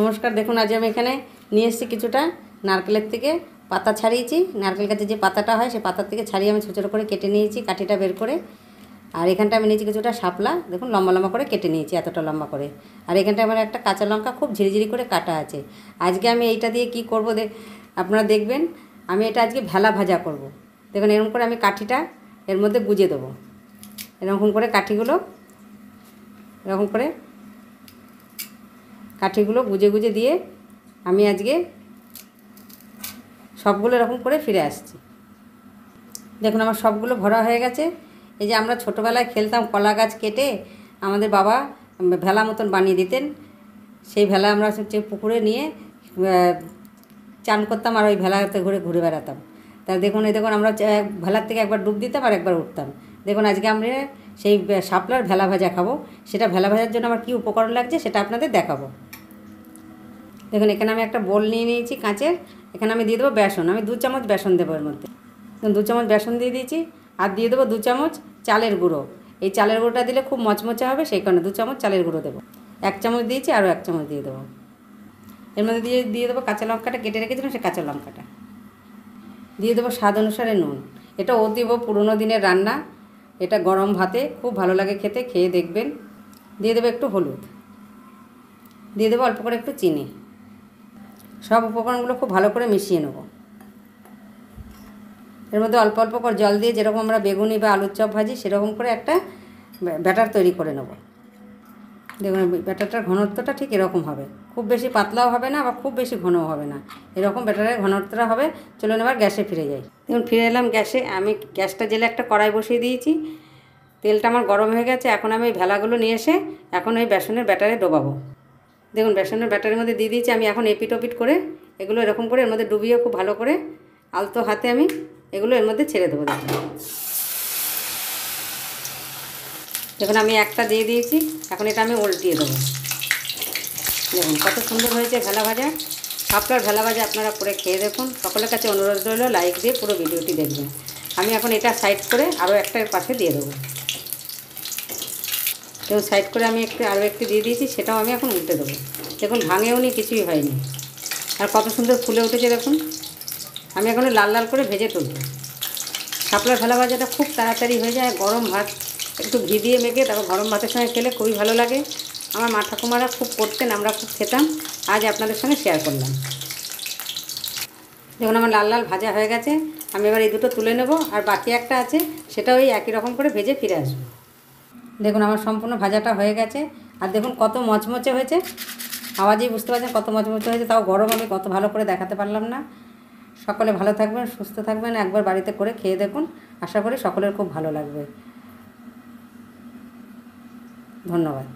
নমস্কার। দেখুন আজ আমি এখানে নিয়ে এসেছি কিছুটা নারকেলের থেকে পাতা ছাড়িয়েছি। নারকেল গাছে যে পাতাটা হয় সেই পাতার থেকে ছাড়িয়ে আমি ছোটো ছোটো করে কেটে নিয়েছি কাঠিটা বের করে। আর এখানটা আমি নিয়েছি কিছুটা শাপলা, দেখুন লম্বা লম্বা করে কেটে নিয়েছি, এতটা লম্বা করে। আর এখানটা আমার একটা কাঁচা লঙ্কা খুব ঝিরিঝিরি করে কাটা আছে। আজকে আমি এইটা দিয়ে কি করব আপনারা দেখবেন। আমি এটা আজকে ভেলা ভাজা করব। দেখুন এরকম করে আমি কাঠিটা এর মধ্যে গুজে দেবো। এরকম করে কাঠিগুলো এরকম করে কাঠিগুলো গুজে গুজে দিয়ে আমি আজকে সবগুলো এরকম করে ফিরে আসছি। দেখুন আমার সবগুলো ভরা হয়ে গেছে। এই যে আমরা ছোটোবেলায় খেলতাম কলা গাছ কেটে আমাদের বাবা ভেলা মতন বানিয়ে দিতেন। সেই ভেলা আমরা হচ্ছে পুকুরে নিয়ে চান করতাম আর ওই ভেলাতে ঘুরে ঘুরে বেড়াতাম। তা দেখুন আমরা ভেলার থেকে একবার ডুব দিতাম আর একবার উঠতাম। দেখুন আজকে আমরা সেই শাপলার ভেলা ভাজা খাবো। সেটা ভেলা ভাজার জন্য আমার কী উপকরণ লাগছে সেটা আপনাদের দেখাবো। দেখুন এখানে আমি একটা বোল নিয়ে নিয়েছি কাঁচের। এখানে আমি দিয়ে দেবো বেসন। আমি 2 চামচ বেসন দেবো এর মধ্যে। 2 চামচ বেসন দিয়ে দিয়েছি। আর দিয়ে দেবো 2 চামচ চালের গুঁড়ো। এই চালের গুঁড়োটা দিলে খুব মচমচে হবে, সেই কারণে 2 চামচ চালের গুঁড়ো দেবো। 1 চামচ দিয়েছি, আরও 1 চামচ দিয়ে দেবো। এর মধ্যে দিয়ে দেবো কাঁচা লঙ্কাটা কেটে রেখেছিলাম, সেই কাঁচা লঙ্কাটা দিয়ে দেবো। স্বাদ অনুসারে নুন। এটা অতীব পুরনো দিনের রান্না। এটা গরম ভাতে খুব ভালো লাগে খেতে, খেয়ে দেখবেন। দিয়ে দেবো একটু হলুদ, দিয়ে দেবো অল্প করে একটু চিনি। সব উপকরণগুলো খুব ভালো করে মিশিয়ে নেব। এর মধ্যে অল্প অল্প করে জল দিয়ে যেরকম আমরা বেগুনি বা আলুর চপ ভাজি সেরকম করে একটা ব্যাটার তৈরি করে নেব। দেখুন ব্যাটারটার ঘনত্বটা ঠিক এরকম হবে, খুব বেশি পাতলাও হবে না আবার খুব বেশি ঘনও হবে না, এরকম ব্যাটারের ঘনত্বটা হবে। চলুন এবার গ্যাসে ফিরে যাই। দেখুন ফিরে এলাম গ্যাসে। আমি গ্যাসটা জেলে একটা কড়াই বসিয়ে দিয়েছি। তেলটা আমার গরম হয়ে গেছে। এখন আমি ওই ভেলাগুলো নিয়ে এসে এখন ওই বেসনের ব্যাটারে ডোবাবো। দেখুন বেসনের ব্যাটারের মধ্যে দিয়ে দিয়েছি। আমি এখন এপিট ওপিট করে এগুলো এরকম করে এর মধ্যে ডুবিয়ে খুব ভালো করে আলতো হাতে আমি এগুলো এর মধ্যে ছেড়ে দেবো। দেখুন আমি একটা দিয়ে দিয়েছি। এখন এটা আমি উল্টিয়ে দেবো। দেখুন কত সুন্দর হয়েছে ভেলা ভাজা। শাপলার ভেলা ভাজা আপনারা করে খেয়ে দেখুন। সকলের কাছে অনুরোধ রইল লাইক দিয়ে পুরো ভিডিওটি দেখবেন। আমি এখন এটা সাইড করে আরও একটা পাশে দিয়ে দেবো। দেখুন সাইড করে আমি আরও একটি দিয়ে দিয়েছি, সেটাও আমি এখন উল্টে দেবো। দেখুন ভাঙেও নি, কিছুই হয়নি। আর কত সুন্দর ফুলে উঠেছে দেখুন। আমি এখন লাল লাল করে ভেজে তুলব। শাপলার ভেলা ভাজাটা খুব তাড়াতাড়ি হয়ে যায়। গরম ভাত একটু ঘি দিয়ে মেখে তারপর গরম ভাতের সঙ্গে খেলে খুবই ভালো লাগে। আমার মা ঠাকুমারা খুব করতেন, আমরা খুব খেতাম। আজ আপনাদের সঙ্গে শেয়ার করলাম। দেখুন আমার লাল লাল ভাজা হয়ে গেছে। আমি এবার এই দুটো তুলে নেব। আর বাকি একটা আছে, সেটা ওই একই রকম করে ভেজে ফিরে আসবো। দেখুন আমার সম্পূর্ণ ভাজাটা হয়ে গেছে। আর দেখুন কত মচমচে হয়েছে, আওয়াজেই বুঝতে পারছেন কত মচমচে হয়েছে। তাও গরম আমি কত ভালো করে দেখাতে পারলাম না। সকলে ভালো থাকবেন, সুস্থ থাকবেন। একবার বাড়িতে করে খেয়ে দেখুন, আশা করি সকলের খুব ভালো লাগবে। ধন্যবাদ।